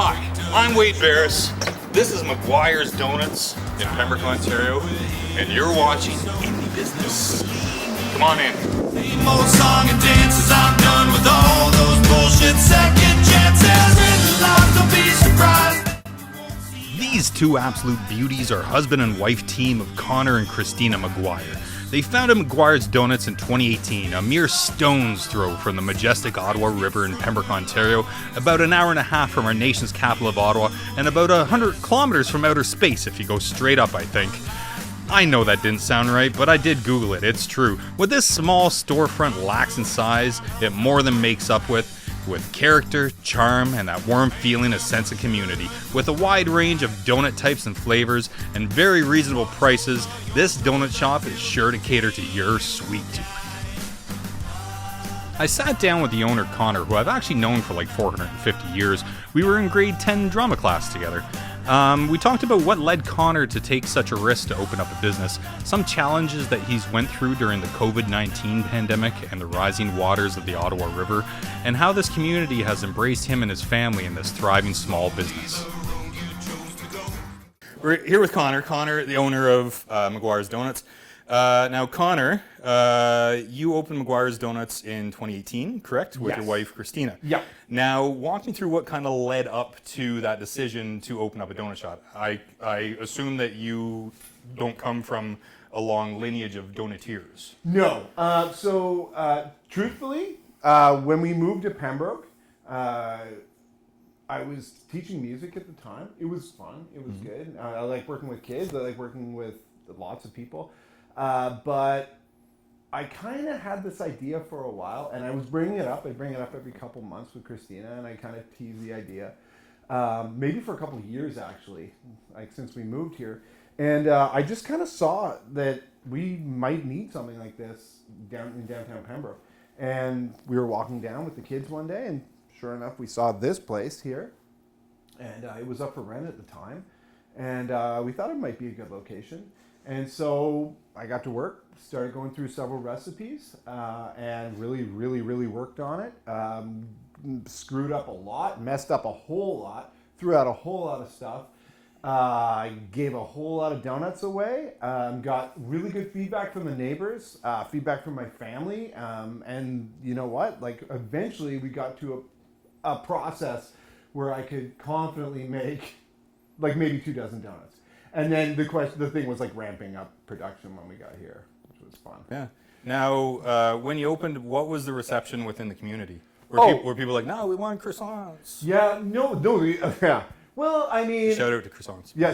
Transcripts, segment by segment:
Hi, I'm Wade Barris. This is McGuires Doughnuts in Pembroke, Ontario, and you're watching Indie Business. Come on in. Same old song and dances, I'm done with all those bullshit second chances. In life, don't be surprised. These two absolute beauties are husband and wife team of Connor and Christina McGuire. They founded McGuires Doughnuts in 2018, a mere stone's throw from the majestic Ottawa River in Pembroke, Ontario, about an hour and a half from our nation's capital of Ottawa, and about 100 kilometers from outer space if you go straight up, I think. I know that didn't sound right, but I did Google it, it's true. What this small storefront lacks in size, it more than makes up with character, charm, and that warm feeling, a sense of community. With a wide range of donut types and flavors, and very reasonable prices, this donut shop is sure to cater to your sweet tooth. I sat down with the owner, Connor, who I've actually known for like 450 years. We were in grade 10 drama class together. We talked about what led Connor to take such a risk to open up a business, some challenges that he's went through during the COVID-19 pandemic and the rising waters of the Ottawa River, and how this community has embraced him and his family in this thriving small business. We're here with Connor, the owner of McGuires Doughnuts. Now, Connor, you opened McGuires Doughnuts in 2018, correct? With your wife, Christina. Yeah. Now, walk me through what kind of led up to that decision to open up a donut shop. I assume that you don't come from a long lineage of donutiers. No. Truthfully, when we moved to Pembroke, I was teaching music at the time. It was fun. It was good. I like working with kids. I like working with lots of people. But I kind of had this idea for a while, and I was bringing it up. I bring it up every couple months with Christina, and I kind of tease the idea. Maybe for a couple of years, actually, like since we moved here. And I just kind of saw that we might need something like this down in downtown Pembroke. And we were walking down with the kids one day, and sure enough, we saw this place here. And it was up for rent at the time. And we thought it might be a good location. And so I got to work, started going through several recipes, and really worked on it. Screwed up a lot, messed up a whole lot, threw out a whole lot of stuff. Gave a whole lot of donuts away. Got really good feedback from the neighbors, feedback from my family. And you know what? Like eventually we got to a process where I could confidently make like maybe 24 donuts. And then the thing was like ramping up production when we got here, which was fun. Yeah. Now, when you opened, what was the reception within the community? Were people like, no, we want croissants? Yeah, no, yeah. Well, I mean, Shout out to croissants. Yeah,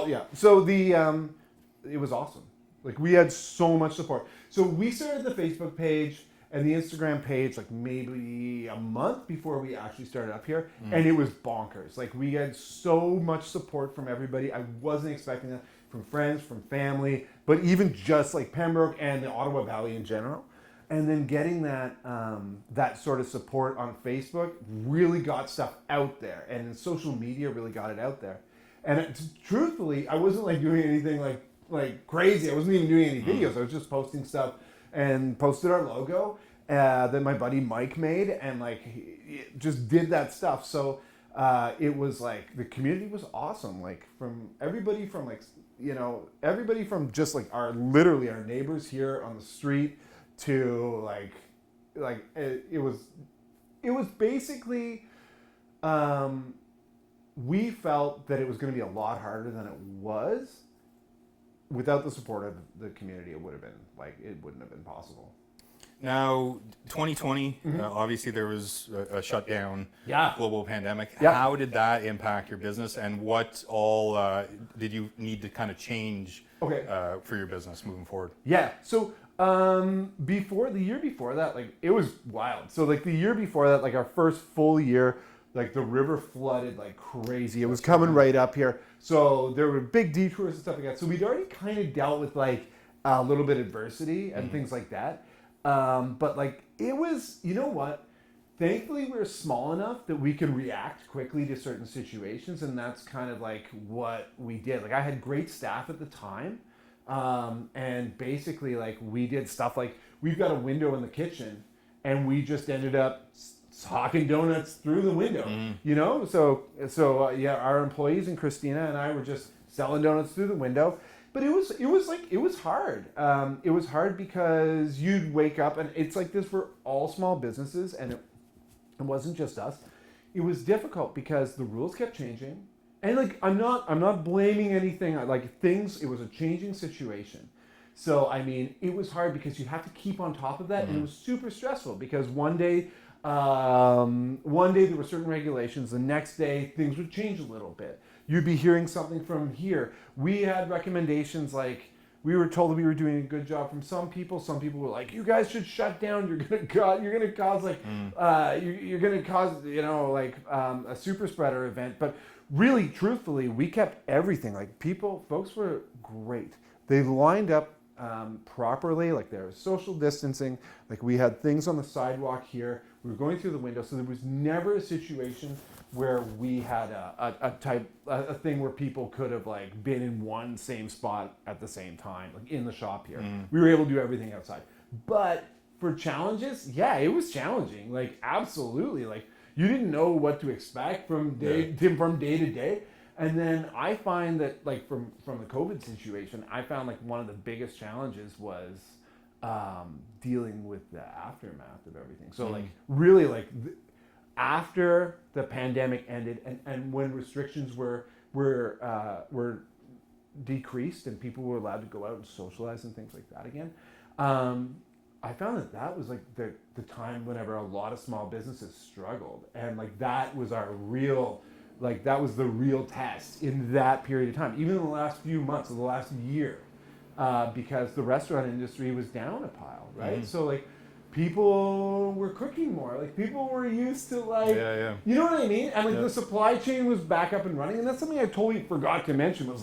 yeah. So it was awesome. Like we had so much support. So we started the Facebook page and the Instagram page like maybe a month before we actually started up here, and it was bonkers. Like we had so much support from everybody. I wasn't expecting that from friends, from family, but even just like Pembroke and the Ottawa Valley in general. And then getting that that sort of support on Facebook really got stuff out there, and social media really got it out there. And truthfully, I wasn't like doing anything like crazy. I wasn't even doing any videos. I was just posting stuff and posted our logo that my buddy Mike made, and like just did that stuff. So it was like the community was awesome. Like from everybody from like everybody from just like our neighbors here on the street to like it was basically we felt that it was going to be a lot harder than it was. Without the support of the community, it wouldn't have been possible. Now, 2020, obviously there was a shutdown, global pandemic. Yeah. How did that impact your business, and what all did you need to kind of change for your business moving forward? Yeah. So the year before that, like it was wild. So like the year before that, like our first full year, like the river flooded like crazy. It was coming right up here. So there were big detours and stuff like that. So we'd already kind of dealt with like a little bit of adversity and things like that. But like it was, you know what? Thankfully, we were small enough that we could react quickly to certain situations, and that's kind of like what we did. Like I had great staff at the time, and basically like we did stuff like we've got a window in the kitchen, and we just ended up hawking donuts through the window, you know? So yeah, our employees and Christina and I were just selling donuts through the window. But it was hard. It was hard because you'd wake up, and it's like this for all small businesses, and it wasn't just us. It was difficult because the rules kept changing, and like I'm not blaming anything. It was a changing situation. So I mean, it was hard because you have to keep on top of that, and it was super stressful because one day there were certain regulations, the next day things would change a little bit. You'd be hearing something from here. We had recommendations like we were told that we were doing a good job from some people. Some people were like, "You guys should shut down. You're gonna cause a super spreader event." But really, truthfully, we kept everything. Like folks were great. They lined up properly. Like there was social distancing. Like we had things on the sidewalk here. We were going through the window, so there was never a situation where we had a thing where people could have like been in one same spot at the same time, like in the shop here. We were able to do everything outside. But for challenges, yeah, it was challenging. Like absolutely, like you didn't know what to expect from day to day. And then I find that like from the COVID situation, I found like one of the biggest challenges was dealing with the aftermath of everything. So like really like after the pandemic ended and when restrictions were decreased and people were allowed to go out and socialize and things like that again, I found that was like the time whenever a lot of small businesses struggled, and like that was the real test in that period of time, even in the last few months of the last year, because the restaurant industry was down a pile, right? So like people were cooking more, like people were used to like, you know what I mean? And like the supply chain was back up and running, and that's something I totally forgot to mention. Are we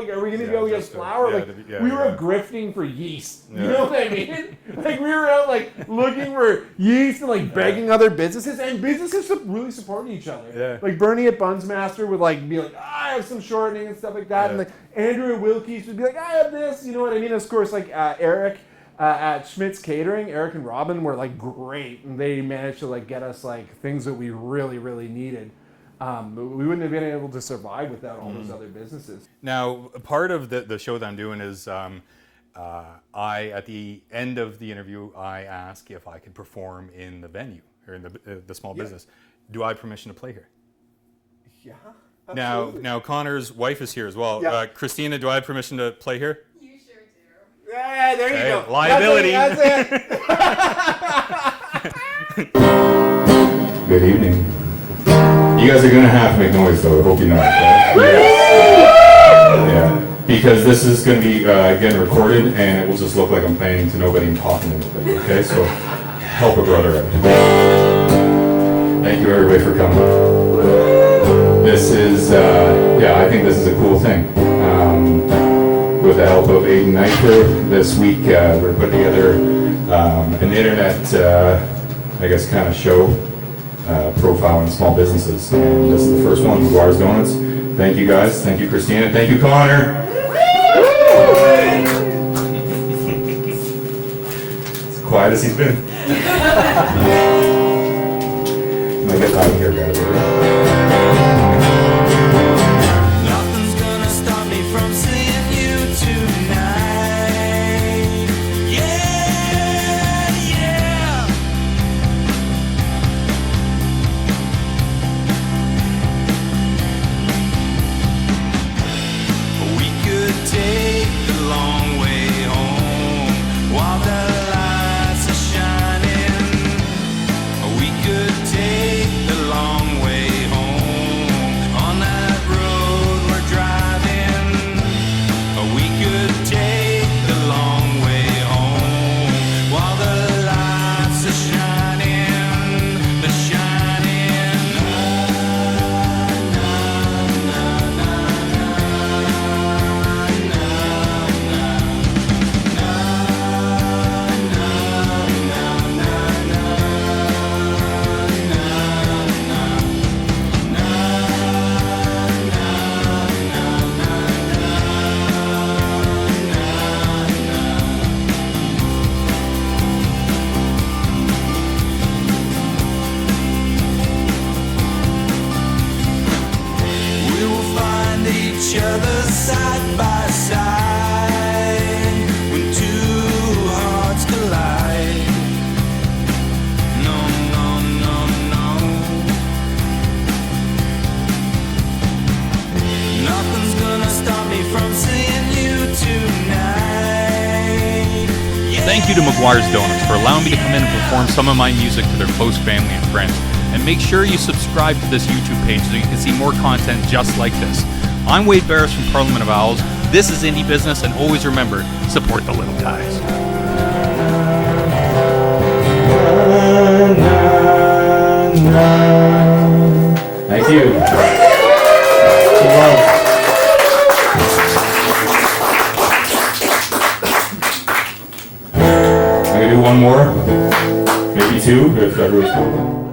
gonna go get flour? We were grifting for yeast. You know what I mean? Like we were out like looking for yeast and like begging other businesses, and businesses really supporting each other. Yeah. Like Bernie at Bunsmaster would like be like, I have some shortening and stuff like that, and like Andrew at Wilkie's would be like, I have this. You know what I mean? Of course, like Eric. At Schmidt's Catering, Eric and Robin were like great, and they managed to like get us like things that we really, really needed. We wouldn't have been able to survive without all those other businesses. Now, part of the show that I'm doing is at the end of the interview, I ask if I could perform in the venue or in the small business. Do I have permission to play here? Yeah. Now Connor's wife is here as well. Yeah. Christina, do I have permission to play here? Yeah, there you go. Liability. That's it. Good evening. You guys are going to have to make noise, though. I hope you know. Right? Yeah. Because this is going to be getting recorded, and it will just look like I'm playing to nobody and talking to nobody. Okay, so help a brother out. Thank you, everybody, for coming. This is, I think this is a cool thing. With the help of Aiden Nitro, this week we're putting together an internet, kind of show profiling small businesses. And this is the first one, McGuires Doughnuts. Thank you guys. Thank you, Christina. Thank you, Connor. As quiet as he's been. I'm gonna get out of here, guys. Nothing's gonna stop me from seeing you tonight. Yeah, yeah. We could take the long way home while the lights are shining. We could take the long way you to McGuiires Doughnuts for allowing me to come in and perform some of my music to their close family and friends. And make sure you subscribe to this YouTube page so you can see more content just like this. I'm Wade Barris from Parliament of Owls. This is Indie Business, and always remember, support the little guys. Thank you. I'm gonna do one more, maybe two, if everyone's cool.